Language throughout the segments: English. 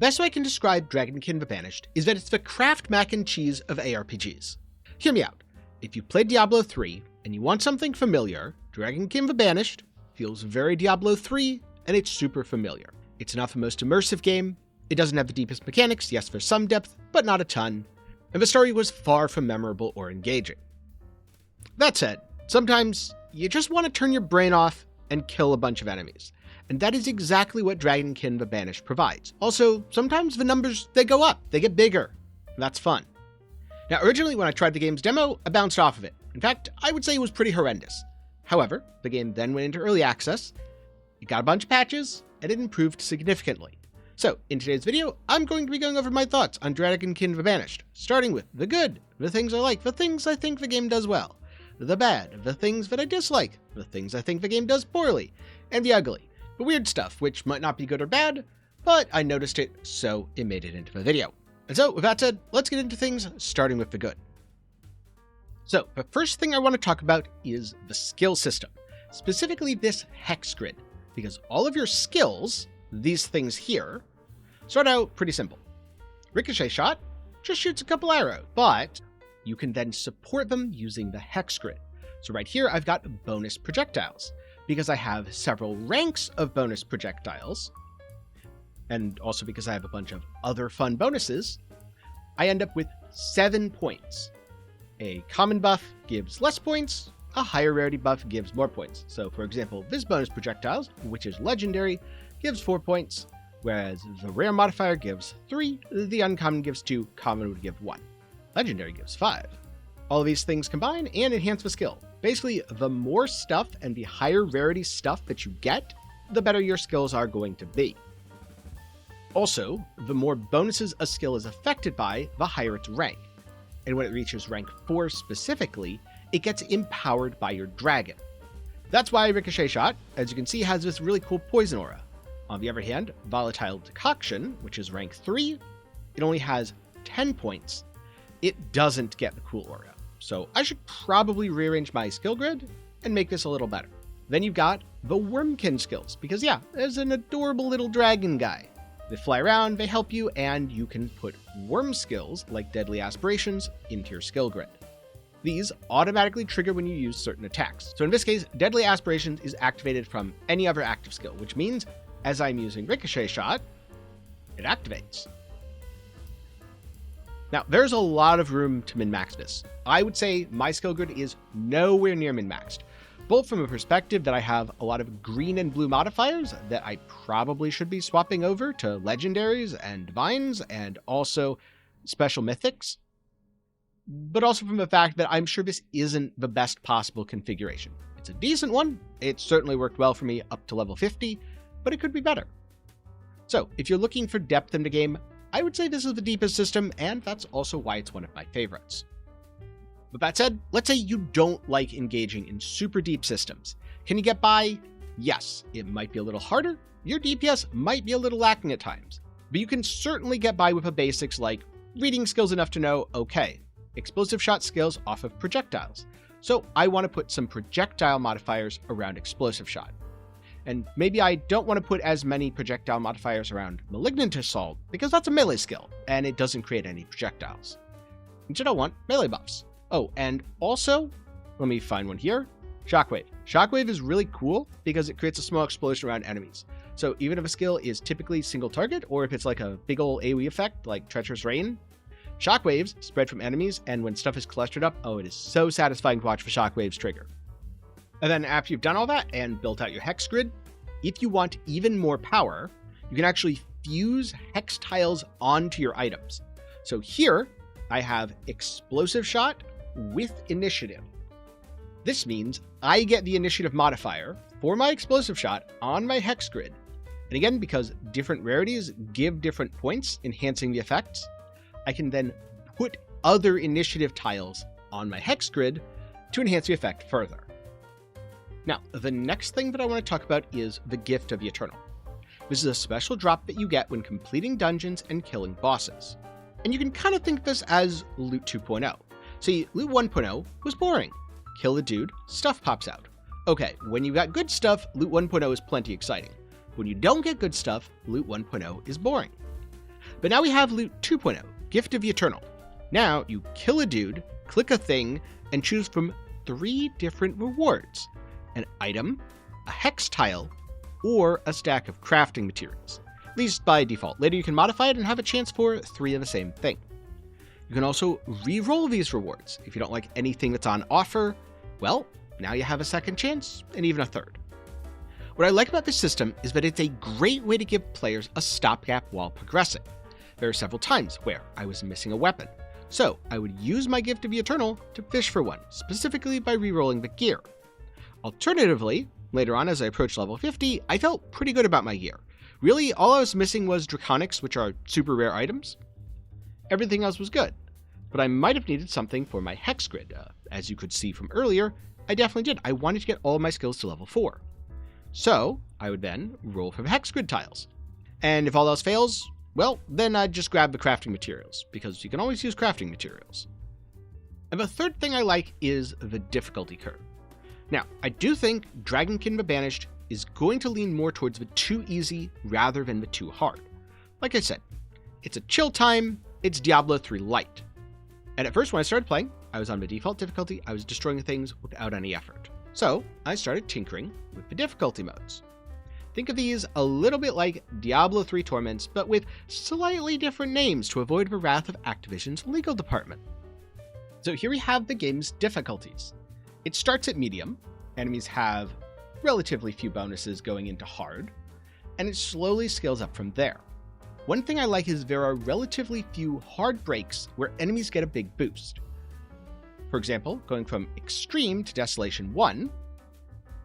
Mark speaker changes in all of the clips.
Speaker 1: Best way I can describe Dragonkin the Banished is that it's the Kraft mac and cheese of ARPGs. Hear me out. If you played Diablo 3 and you want something familiar, Dragonkin the Banished feels very Diablo 3 and it's super familiar. It's not the most immersive game, it doesn't have the deepest mechanics, yes there's some depth, but not a ton, and the story was far from memorable or engaging. That said, sometimes you just want to turn your brain off and kill a bunch of enemies. And that is exactly what Dragonkin the Banished provides. Also, sometimes the numbers, they go up, they get bigger. That's fun. Now, originally when I tried the game's demo, I bounced off of it. In fact, I would say it was pretty horrendous. However, the game then went into early access, it got a bunch of patches, and it improved significantly. So, in today's video, I'm going to be going over my thoughts on Dragonkin the Banished, starting with the good, the things I like, the things I think the game does well, the bad, the things that I dislike, the things I think the game does poorly, and the ugly. The weird stuff, which might not be good or bad, but I noticed it, so it made it into the video. And so, with that said, let's get into things, starting with the good. So, the first thing I want to talk about is the skill system, specifically this hex grid, because all of your skills, these things here, start out pretty simple. Ricochet shot just shoots a couple arrows, but you can then support them using the hex grid. So right here, I've got bonus projectiles, because I have several ranks of bonus projectiles, and also because I have a bunch of other fun bonuses, I end up with 7 points. A common buff gives less points, a higher rarity buff gives more points. So for example, this bonus projectiles, which is legendary, gives 4 points, whereas the rare modifier gives 3, the uncommon gives 2, common would give 1. Legendary gives 5. All of these things combine and enhance the skill. Basically, the more stuff and the higher rarity stuff that you get, the better your skills are going to be. Also, the more bonuses a skill is affected by, the higher its rank. And when it reaches rank 4 specifically, it gets empowered by your dragon. That's why Ricochet Shot, as you can see, has this really cool poison aura. On the other hand, Volatile Decoction, which is rank 3, it only has 10 points. It doesn't get the cool aura. So I should probably rearrange my skill grid and make this a little better. Then you've got the Wyrmling skills, because yeah, there's an adorable little dragon guy. They fly around, they help you, and you can put worm skills like Deadly Aspirations into your skill grid. These automatically trigger when you use certain attacks. So in this case, Deadly Aspirations is activated from any other active skill, which means as I'm using Ricochet Shot, it activates. Now, there's a lot of room to min-max this. I would say my skill grid is nowhere near min-maxed, both from a perspective that I have a lot of green and blue modifiers that I probably should be swapping over to legendaries and divines and also special mythics, but also from the fact that I'm sure this isn't the best possible configuration. It's a decent one, it certainly worked well for me up to level 50, but it could be better. So, if you're looking for depth in the game, I would say this is the deepest system, and that's also why it's one of my favorites. With that said, let's say you don't like engaging in super deep systems. Can you get by? Yes, it might be a little harder, your DPS might be a little lacking at times, but you can certainly get by with the basics like reading skills enough to know, okay, explosive shot skills off of projectiles, so I want to put some projectile modifiers around explosive shot. And maybe I don't want to put as many projectile modifiers around Malignant Assault, because that's a melee skill, and it doesn't create any projectiles. Instead I want melee buffs. Oh, and also, let me find one here, Shockwave. Shockwave is really cool because it creates a small explosion around enemies. So even if a skill is typically single target, or if it's like a big ol' AoE effect, like Treacherous Rain, shockwaves spread from enemies, and when stuff is clustered up, oh, it is so satisfying to watch the shockwaves trigger. And then after you've done all that and built out your hex grid, if you want even more power, you can actually fuse hex tiles onto your items. So here, I have Explosive Shot with Initiative. This means I get the Initiative modifier for my Explosive Shot on my hex grid. And again, because different rarities give different points, enhancing the effects, I can then put other Initiative tiles on my hex grid to enhance the effect further. Now, the next thing that I want to talk about is the Gift of the Eternal. This is a special drop that you get when completing dungeons and killing bosses. And you can kind of think of this as Loot 2.0. See, Loot 1.0 was boring. Kill a dude, stuff pops out. Okay, when you got good stuff, Loot 1.0 is plenty exciting. When you don't get good stuff, Loot 1.0 is boring. But now we have Loot 2.0, Gift of the Eternal. Now you kill a dude, click a thing, and choose from 3 different rewards: an item, a hex tile, or a stack of crafting materials. At least by default. Later you can modify it and have a chance for 3 of the same thing. You can also re-roll these rewards. If you don't like anything that's on offer, well, now you have a second chance and even a third. What I like about this system is that it's a great way to give players a stopgap while progressing. There are several times where I was missing a weapon, so I would use my Gift of the Eternal to fish for one, specifically by re-rolling the gear. Alternatively, later on as I approached level 50, I felt pretty good about my gear. Really, all I was missing was Draconics, which are super rare items. Everything else was good, but I might have needed something for my Hex Grid. As you could see from earlier, I definitely did. I wanted to get all of my skills to level 4. So, I would then roll for the Hex Grid tiles. And if all else fails, well, then I'd just grab the crafting materials, because you can always use crafting materials. And the third thing I like is the difficulty curve. Now, I do think Dragonkin the Banished is going to lean more towards the too easy rather than the too hard. Like I said, it's a chill time, it's Diablo 3 light. And at first when I started playing, I was on the default difficulty, I was destroying things without any effort. So I started tinkering with the difficulty modes. Think of these a little bit like Diablo 3 Torments, but with slightly different names to avoid the wrath of Activision's legal department. So here we have the game's difficulties. It starts at medium, enemies have relatively few bonuses going into hard, and it slowly scales up from there. One thing I like is there are relatively few hard breaks where enemies get a big boost. For example, going from Extreme to Desolation 1,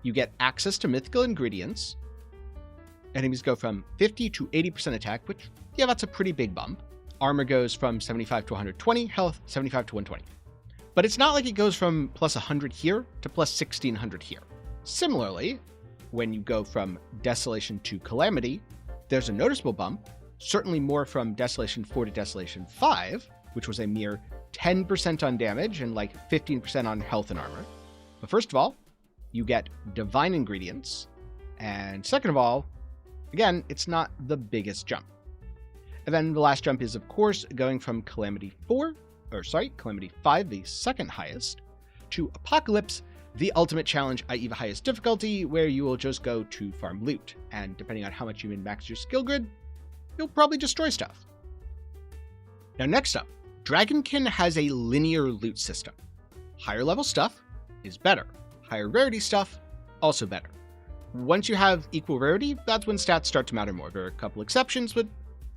Speaker 1: you get access to mythical ingredients. Enemies go from 50 to 80% attack, which, yeah, that's a pretty big bump. Armor goes from 75 to 120, health 75 to 120. But it's not like it goes from plus 100 here to plus 1600 here. Similarly, when you go from Desolation to Calamity, there's a noticeable bump, certainly more from Desolation 4 to Desolation 5, which was a mere 10% on damage and like 15% on health and armor. But first of all, you get divine ingredients, and second of all, again, it's not the biggest jump. And then the last jump is, of course, going from Calamity 5, the second highest, to Apocalypse, the ultimate challenge, i.e. the highest difficulty, where you will just go to farm loot, and depending on how much you min-max your skill grid, you'll probably destroy stuff. Now next up, Dragonkin has a linear loot system. Higher level stuff is better. Higher rarity stuff, also better. Once you have equal rarity, that's when stats start to matter more. There are a couple exceptions, but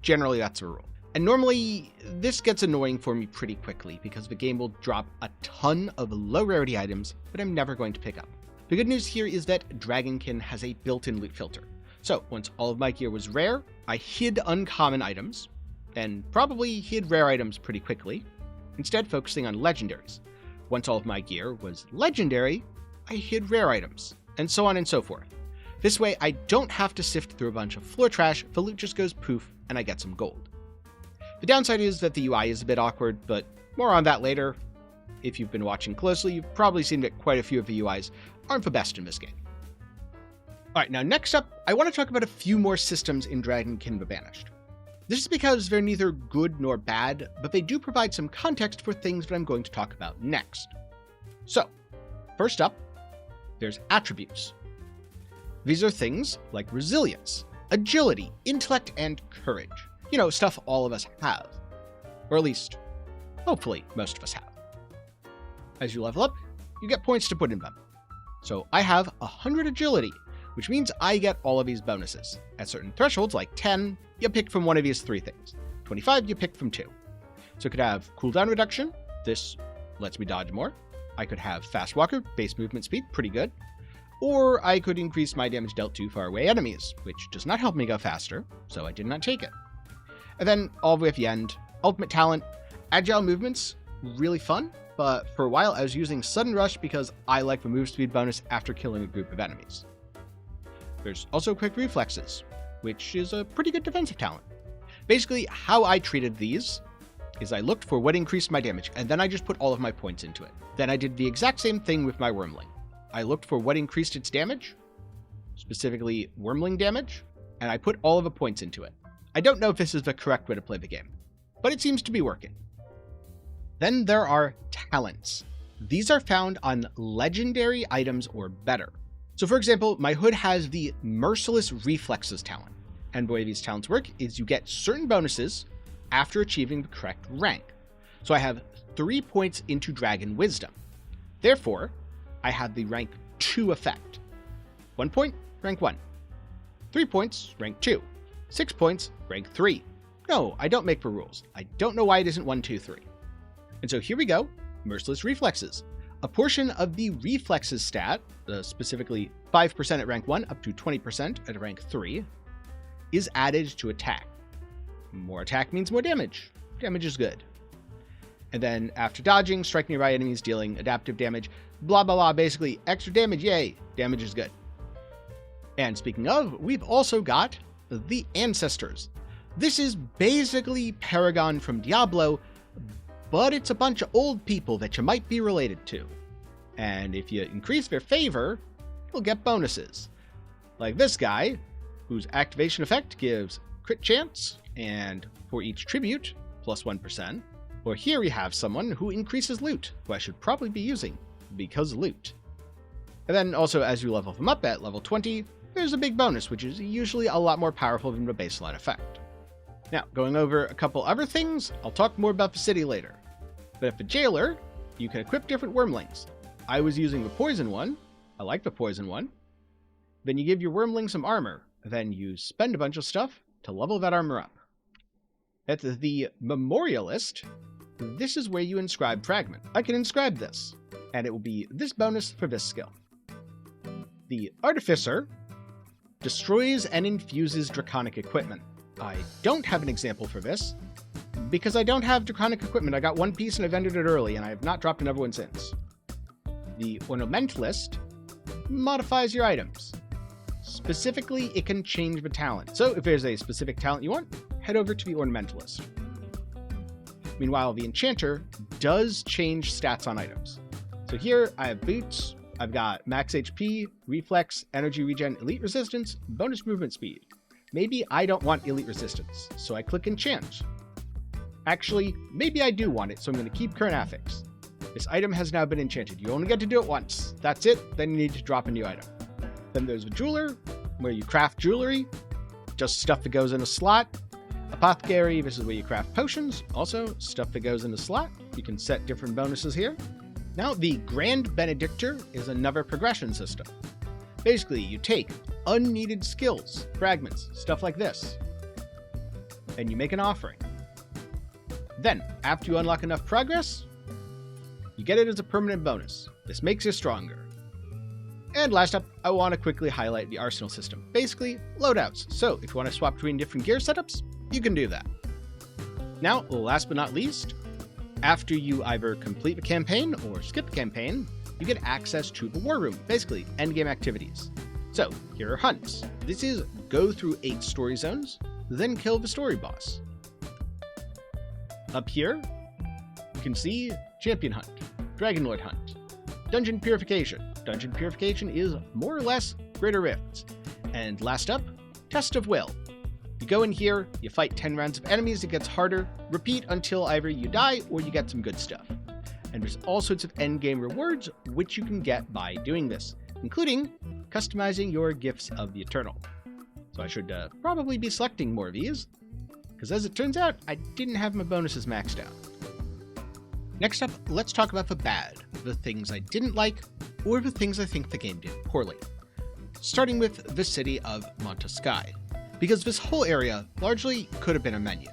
Speaker 1: generally that's the rule. And normally, this gets annoying for me pretty quickly, because the game will drop a ton of low rarity items that I'm never going to pick up. The good news here is that Dragonkin has a built-in loot filter. So, once all of my gear was rare, I hid uncommon items, and probably hid rare items pretty quickly, instead focusing on legendaries. Once all of my gear was legendary, I hid rare items, and so on and so forth. This way, I don't have to sift through a bunch of floor trash, the loot just goes poof, and I get some gold. The downside is that the UI is a bit awkward, but more on that later. If you've been watching closely, you've probably seen that quite a few of the UIs aren't the best in this game. Alright, now next up, I want to talk about a few more systems in Dragonkin the Banished. This is because they're neither good nor bad, but they do provide some context for things that I'm going to talk about next. So, first up, there's attributes. These are things like resilience, agility, intellect, and courage. You know, stuff all of us have. Or at least, hopefully, most of us have. As you level up, you get points to put in them. So I have 100 agility, which means I get all of these bonuses. At certain thresholds, like 10, you pick from one of these 3 things. 25, you pick from 2. So it could have cooldown reduction. This lets me dodge more. I could have fast walker, base movement speed, pretty good. Or I could increase my damage dealt to far away enemies, which does not help me go faster, so I did not take it. And then, all the way at the end, ultimate talent, agile movements, really fun, but for a while I was using sudden rush because I like the move speed bonus after killing a group of enemies. There's also quick reflexes, which is a pretty good defensive talent. Basically, how I treated these is I looked for what increased my damage, and then I just put all of my points into it. Then I did the exact same thing with my Wryrmling. I looked for what increased its damage, specifically Wryrmling damage, and I put all of the points into it. I don't know if this is the correct way to play the game, but it seems to be working. Then there are talents. These are found on legendary items or better. So for example, my hood has the Merciless Reflexes talent. And the way these talents work is you get certain bonuses after achieving the correct rank. So I have 3 points into Dragon Wisdom. Therefore, I have the rank 2 effect. 1 point, rank 1. 3 points, rank 2. 6 points, rank 3. No, I don't make the rules. I don't know why it isn't 1, 2, 3. And so here we go, Merciless Reflexes. A portion of the Reflexes stat, specifically 5% at rank 1 up to 20% at rank 3, is added to attack. More attack means more damage. Damage is good. And then after dodging, striking nearby enemies, dealing adaptive damage, blah blah blah, basically extra damage, yay, damage is good. And speaking of, we've also got the Ancestors. This is basically Paragon from Diablo, but it's a bunch of old people that you might be related to. And if you increase their favor, you'll get bonuses. Like this guy, whose activation effect gives crit chance, and for each tribute, plus 1%. Or here we have someone who increases loot, who I should probably be using, because loot. And then also as you level them up at level 20, there's a big bonus, which is usually a lot more powerful than the baseline effect. Now, going over a couple other things, I'll talk more about the city later. But at the jailer, you can equip different Wryrmlings. I was using the poison one. I like the poison one. Then you give your Wryrmling some armor. Then you spend a bunch of stuff to level that armor up. At the Memorialist, this is where you inscribe Fragment. I can inscribe this, and it will be this bonus for this skill. The Artificer destroys and infuses Draconic equipment. I don't have an example for this, because I don't have Draconic equipment. I got one piece and I vended it early, and I have not dropped another one since. The Ornamentalist modifies your items. Specifically, it can change the talent. So if there's a specific talent you want, head over to the Ornamentalist. Meanwhile, the Enchanter does change stats on items. So here I have boots, I've got max HP, reflex, energy regen, elite resistance, bonus movement speed. Maybe I don't want elite resistance, so I click enchant. Actually, maybe I do want it, so I'm going to keep current affix. This item has now been enchanted. You only get to do it once. That's it, then you need to drop a new item. Then there's the Jeweler, where you craft jewelry, just stuff that goes in a slot. Apothecary, this is where you craft potions, also stuff that goes in a slot. You can set different bonuses here. Now, the Grand Benedictor is another progression system. Basically, you take unneeded skills, fragments, stuff like this, and you make an offering. Then, after you unlock enough progress, you get it as a permanent bonus. This makes you stronger. And last up, I want to quickly highlight the arsenal system. Basically, loadouts. So if you want to swap between different gear setups, you can do that. Now, last but not least, after you either complete the campaign or skip the campaign, you get access to the War Room, basically endgame activities. So here are hunts. This is go through 8 story zones, then kill the story boss. Up here, you can see Champion Hunt, Dragon Lord Hunt, Dungeon Purification. Dungeon Purification is more or less Greater Rifts. And last up, Test of Will. You go in here, you fight 10 rounds of enemies, it gets harder, repeat until either you die or you get some good stuff. And there's all sorts of endgame rewards which you can get by doing this, including customizing your Gifts of the Eternal. So I should probably be selecting more of these, because as it turns out, I didn't have my bonuses maxed out. Next up, let's talk about the bad, the things I didn't like, or the things I think the game did poorly. Starting with the city of Monteskai, because this whole area largely could have been a menu.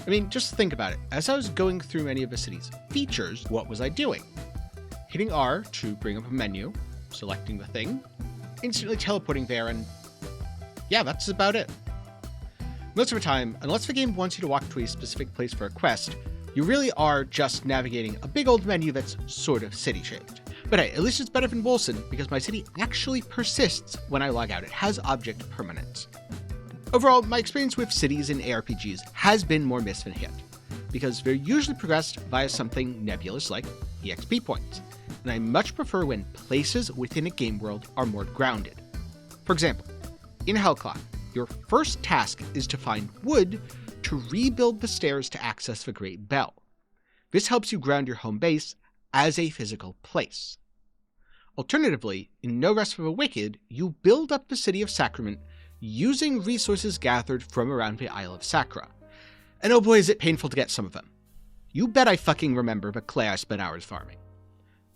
Speaker 1: I mean, just think about it. As I was going through many of the city's features, what was I doing? Hitting R to bring up a menu, selecting the thing, instantly teleporting there, and yeah, that's about it. Most of the time, unless the game wants you to walk to a specific place for a quest, you really are just navigating a big old menu that's sort of city-shaped. But hey, at least it's better than Wolcen, because my city actually persists when I log out. It has object permanence. Overall, my experience with cities in ARPGs has been more miss than hit, because they're usually progressed via something nebulous like EXP points, and I much prefer when places within a game world are more grounded. For example, in Hellclock, Your first task is to find wood to rebuild the stairs to access the Great Bell. This helps you ground your home base as a physical place. Alternatively, in No Rest for the Wicked, you build up the city of Sacrament using resources gathered from around the Isle of Sacra. And oh boy is it painful to get some of them. You bet I fucking remember the clay I spent hours farming.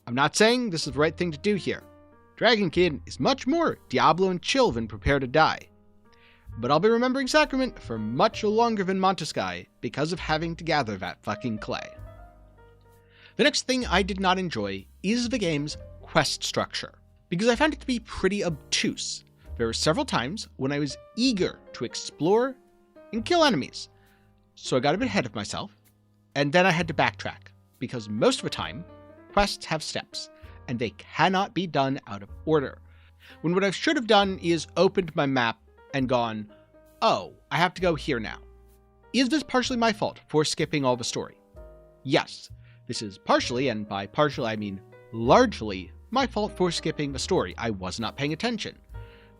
Speaker 1: I'm not saying this is the right thing to do here. Dragonkin is much more Diablo and chill than Prepare to Die. But I'll be remembering Sacrament for much longer than Montesquieu because of having to gather that fucking clay. The next thing I did not enjoy is the game's quest structure, because I found it to be pretty obtuse. There were several times when I was eager to explore and kill enemies, so I got a bit ahead of myself, and then I had to backtrack, because most of the time, quests have steps, and they cannot be done out of order. When what I should have done is opened my map and gone, oh, I have to go here now. Is this partially my fault for skipping all the story? Yes, this is partially, and by partially I mean largely, my fault for skipping the story. I was not paying attention.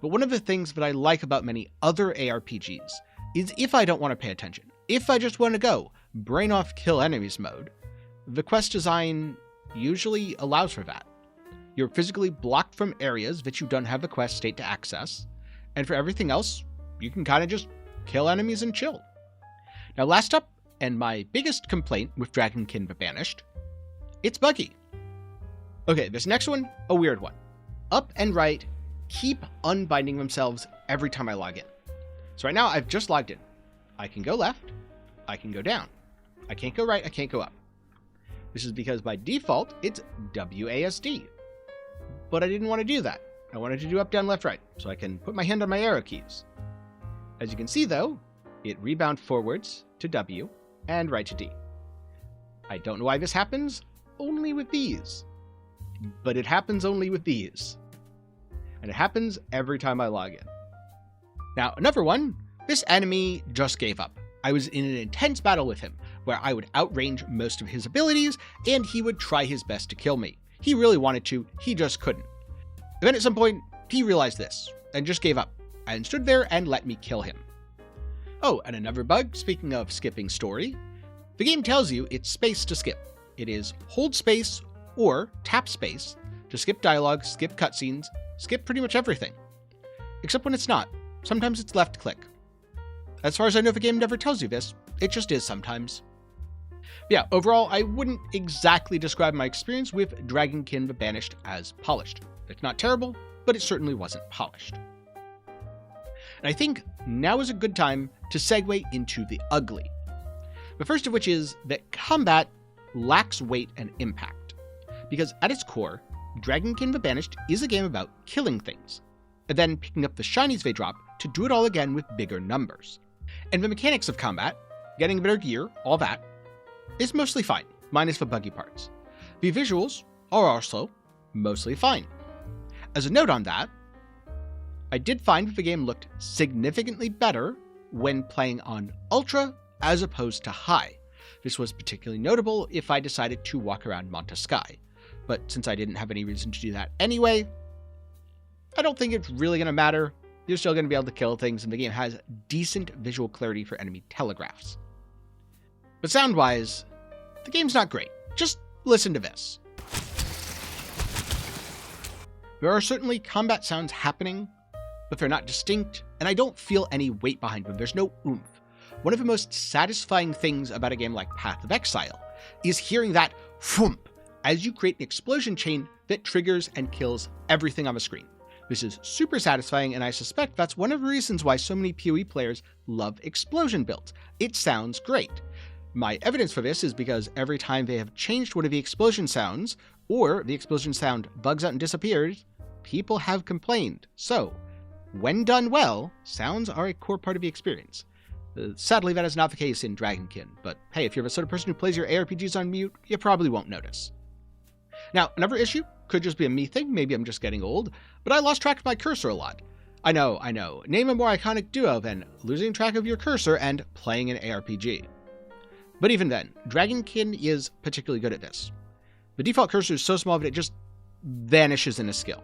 Speaker 1: But one of the things that I like about many other ARPGs is if I don't want to pay attention, if I just want to go brain off kill enemies mode, the quest design usually allows for that. You're physically blocked from areas that you don't have the quest state to access, and for everything else, you can kind of just kill enemies and chill. Now last up, and my biggest complaint with Dragonkin the Banished, it's buggy. Okay, this next one, a weird one. Up and right keep unbinding themselves every time I log in. So right now I've just logged in. I can go left, I can go down. I can't go right, I can't go up. This is because by default, it's WASD. But I didn't want to do that. I wanted to do up, down, left, right, so I can put my hand on my arrow keys. As you can see though, it rebound forwards to W and right to D. I don't know why this happens, only with these. But it happens only with these. And it happens every time I log in. Now, another one, this enemy just gave up. I was in an intense battle with him, where I would outrange most of his abilities, and he would try his best to kill me. He really wanted to, he just couldn't. And then at some point, he realized this, and just gave up, and stood there and let me kill him. Oh, and another bug, speaking of skipping story, the game tells you it's space to skip. It is hold space or tap space to skip dialogue, skip cutscenes, skip pretty much everything. Except when it's not. Sometimes it's left click. As far as I know, the game never tells you this. It just is sometimes. Yeah, overall, I wouldn't exactly describe my experience with Dragonkin the Banished as polished. It's not terrible, but it certainly wasn't polished. And I think now is a good time to segue into the ugly. The first of which is that combat lacks weight and impact. Because at its core, Dragonkin the Banished is a game about killing things, and then picking up the shinies they drop to do it all again with bigger numbers. And the mechanics of combat, getting better gear, all that, is mostly fine, minus the buggy parts. The visuals are also mostly fine. As a note on that, I did find that the game looked significantly better when playing on Ultra as opposed to High. This was particularly notable if I decided to walk around Montesquieu, but since I didn't have any reason to do that anyway, I don't think it's really going to matter. You're still going to be able to kill things, and the game has decent visual clarity for enemy telegraphs. But sound-wise, the game's not great. Just listen to this. There are certainly combat sounds happening, but they're not distinct, and I don't feel any weight behind them. There's no oomph. One of the most satisfying things about a game like Path of Exile is hearing that thump as you create an explosion chain that triggers and kills everything on the screen. This is super satisfying, and I suspect that's one of the reasons why so many PoE players love explosion builds. It sounds great. My evidence for this is because every time they have changed one of the explosion sounds, or the explosion sound bugs out and disappears, people have complained. So, when done well, sounds are a core part of the experience. Sadly, that is not the case in Dragonkin, but hey, if you're the sort of person who plays your ARPGs on mute, you probably won't notice. Now, another issue could just be a me thing, maybe I'm just getting old, but I lost track of my cursor a lot. I know. Name a more iconic duo than losing track of your cursor and playing an ARPG. But even then, Dragonkin is particularly good at this. The default cursor is so small that it just vanishes in a skill.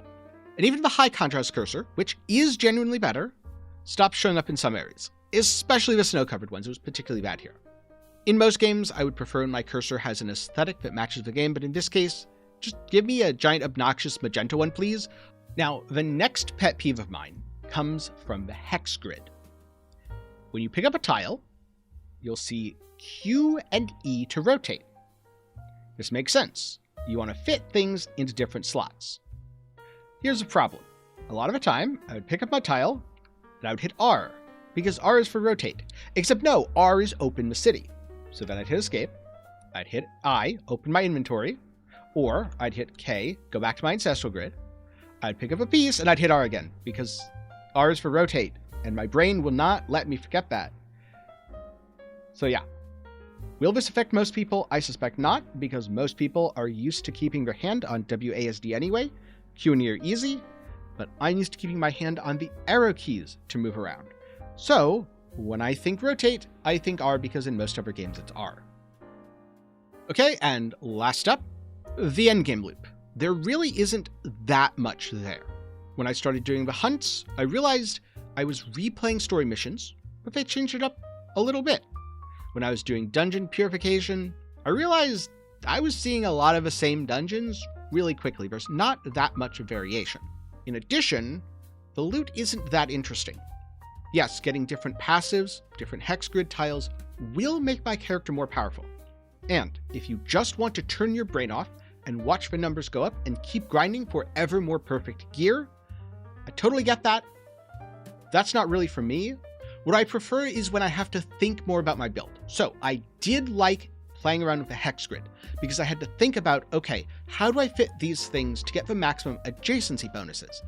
Speaker 1: And even the high contrast cursor, which is genuinely better, stopped showing up in some areas, especially the snow-covered ones. It was particularly bad here. In most games, I would prefer when my cursor has an aesthetic that matches the game, but in this case, just give me a giant obnoxious magenta one, please. Now, the next pet peeve of mine comes from the hex grid. When you pick up a tile, you'll see Q and E to rotate. This makes sense. You want to fit things into different slots. Here's the problem. A lot of the time, I would pick up my tile, and I would hit R, because R is for rotate. Except no, R is open the city. So then I'd hit escape, I'd hit I, open my inventory, or I'd hit K, go back to my ancestral grid, I'd pick up a piece, and I'd hit R again, because R is for rotate, and my brain will not let me forget that. So yeah. Will this affect most people? I suspect not, because most people are used to keeping their hand on WASD anyway. Q and E are easy, but I'm used to keeping my hand on the arrow keys to move around. So, when I think rotate, I think R because in most other games it's R. Okay, and last up, the endgame loop. There really isn't that much there. When I started doing the hunts, I realized I was replaying story missions, but they changed it up a little bit. When I was doing dungeon purification, I realized I was seeing a lot of the same dungeons really quickly. There's not that much variation. In addition, the loot isn't that interesting. Yes, getting different passives, different hex grid tiles will make my character more powerful. And if you just want to turn your brain off and watch the numbers go up and keep grinding for ever more perfect gear, I totally get that. That's not really for me. What I prefer is when I have to think more about my build. So I did like playing around with the hex grid because I had to think about, okay, how do I fit these things to get the maximum adjacency bonuses?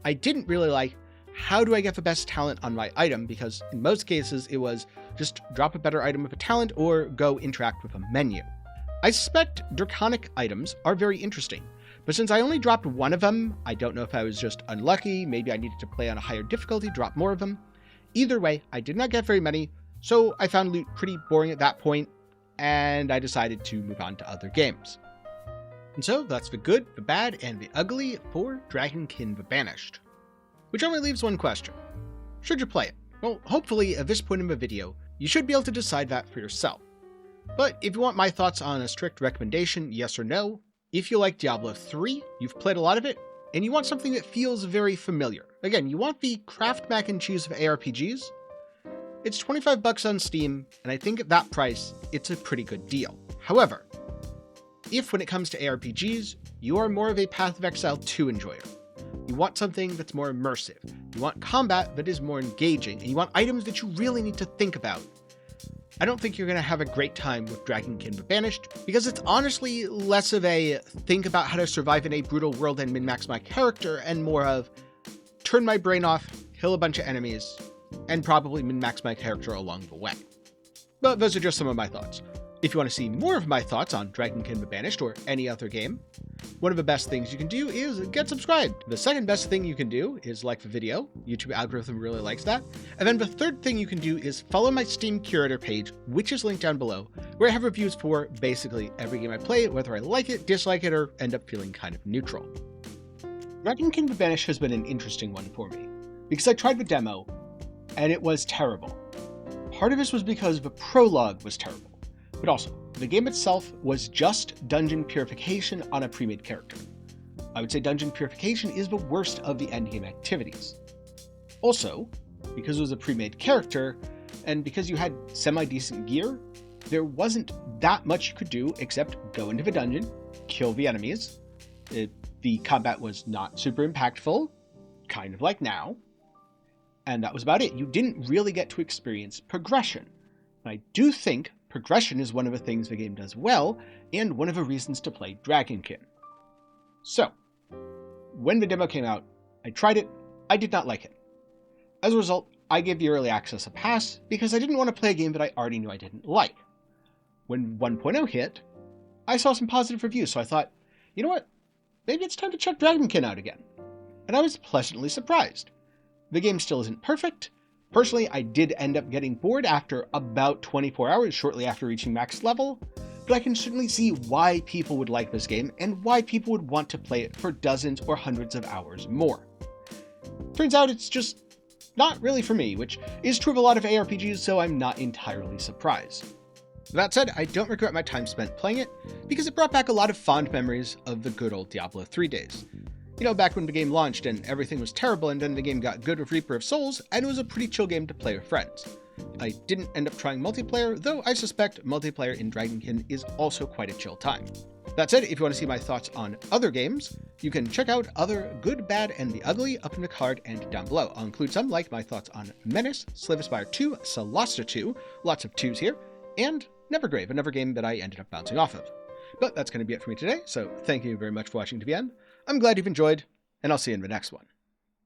Speaker 1: I didn't really like, how do I get the best talent on my item? Because in most cases it was just drop a better item with a talent or go interact with a menu. I suspect draconic items are very interesting, but since I only dropped one of them, I don't know if I was just unlucky, maybe I needed to play on a higher difficulty, drop more of them. Either way, I did not get very many, so I found loot pretty boring at that point, and I decided to move on to other games. And so that's the good, the bad, and the ugly for Dragonkin the Banished. Which only leaves one question. Should you play it? Well, hopefully at this point in the video, you should be able to decide that for yourself. But if you want my thoughts on a strict recommendation, yes or no, if you like Diablo 3, you've played a lot of it, and you want something that feels very familiar. Again, you want the Kraft mac and cheese of ARPGs. It's $25 on Steam, and I think at that price, it's a pretty good deal. However, if when it comes to ARPGs, you are more of a Path of Exile 2 enjoyer, you want something that's more immersive, you want combat that is more engaging, and you want items that you really need to think about, I don't think you're going to have a great time with Dragonkin the Banished, because it's honestly less of a think about how to survive in a brutal world and min-max my character, and more of turn my brain off, kill a bunch of enemies, and probably min-max my character along the way. But those are just some of my thoughts. If you want to see more of my thoughts on Dragonkin the Banished or any other game, one of the best things you can do is get subscribed. The second best thing you can do is like the video. YouTube algorithm really likes that. And then the third thing you can do is follow my Steam curator page, which is linked down below, where I have reviews for basically every game I play, whether I like it, dislike it, or end up feeling kind of neutral. Dragonkin the Banished has been an interesting one for me, because I tried the demo, and it was terrible. Part of this was because the prologue was terrible. But also, the game itself was just dungeon purification on a pre-made character. I would say dungeon purification is the worst of the endgame activities. Also, because it was a pre-made character, and because you had semi-decent gear, there wasn't that much you could do except go into the dungeon, kill the enemies. The combat was not super impactful, kind of like now, and that was about it. You didn't really get to experience progression. And I do think progression is one of the things the game does well, and one of the reasons to play Dragonkin. So, when the demo came out, I tried it, I did not like it. As a result, I gave the early access a pass, because I didn't want to play a game that I already knew I didn't like. When 1.0 hit, I saw some positive reviews, so I thought, you know what, maybe it's time to check Dragonkin out again. And I was pleasantly surprised. The game still isn't perfect. Personally, I did end up getting bored after about 24 hours shortly after reaching max level, but I can certainly see why people would like this game and why people would want to play it for dozens or hundreds of hours more. Turns out it's just not really for me, which is true of a lot of ARPGs, so I'm not entirely surprised. That said, I don't regret my time spent playing it, because it brought back a lot of fond memories of the good old Diablo 3 days. You know, back when the game launched and everything was terrible and then the game got good with Reaper of Souls, and it was a pretty chill game to play with friends. I didn't end up trying multiplayer, though I suspect multiplayer in Dragonkin is also quite a chill time. That said, if you want to see my thoughts on other games, you can check out other Good, Bad, and the Ugly up in the card and down below. I'll include some like my thoughts on Menace, Slave Aspire 2, Solasta 2, lots of 2s here, and Nevergrave, another game that I ended up bouncing off of. But that's going to be it for me today, so thank you very much for watching to the end. I'm glad you've enjoyed, and I'll see you in the next one.